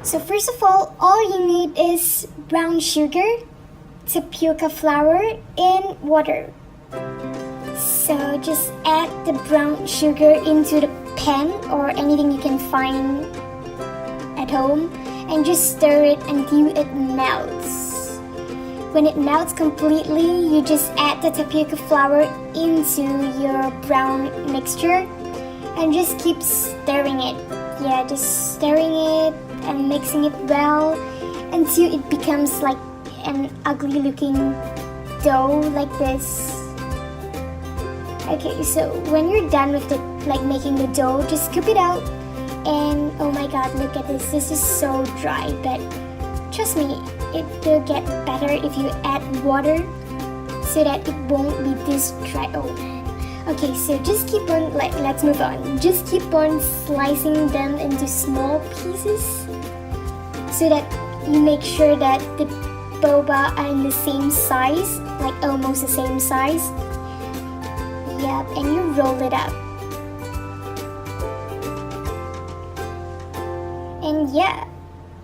So first of all you need is brown sugar, tapioca flour, and water. So just add the brown sugar into the pan or anything you can find at home and just stir it until it melts. When it melts completely, you just add the tapioca flour into your brown mixture and just keep stirring it. Yeah, just stirring it and mixing it well until it becomes like an ugly looking dough like this. Okay, so when you're done with it, like making the dough, just scoop it out and oh my god, look at this. This is so dry, but trust me, it will get better if you add water so that it won't be this dry. Oh man. Okay, so just keep on, let's move on. Just keep on slicing them into small pieces so that you make sure that the boba are in the same size, like almost the same size. Yep, and you roll it up. And yeah,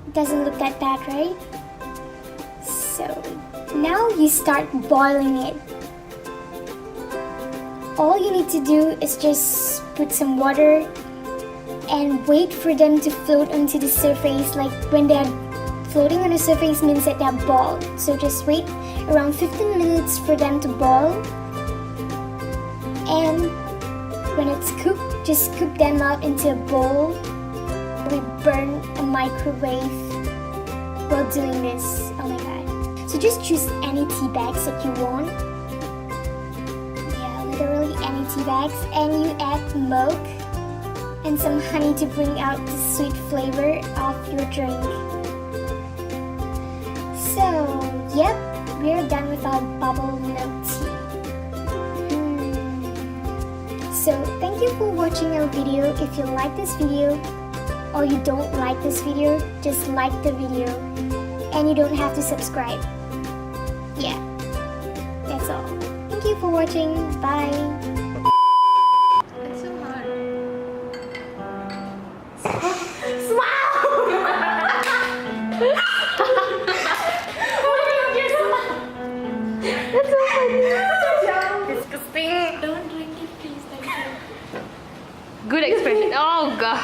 it doesn't look that bad, right? So now you start boiling it. All you need to do is just put some water and wait for them to float onto the surface. Like when they're floating on the surface means that they're boiled. So just wait around 15 minutes for them to boil. And when it's cooked, just scoop them out into a bowl. We burn a microwave while doing this. Oh my god. So just choose any tea bags that you want. Literally any tea bags, and you add milk and some honey to bring out the sweet flavor of your drink. So yep, we're done with our bubble milk tea. So thank you for watching our video. If you like this video or you don't like this video, just like the video and you don't have to subscribe. Yeah, that's all. Thank you for watching. Bye. It's so hard. That's so funny. Disgusting. Don't drink it, please. Thank you. Good expression. Oh god.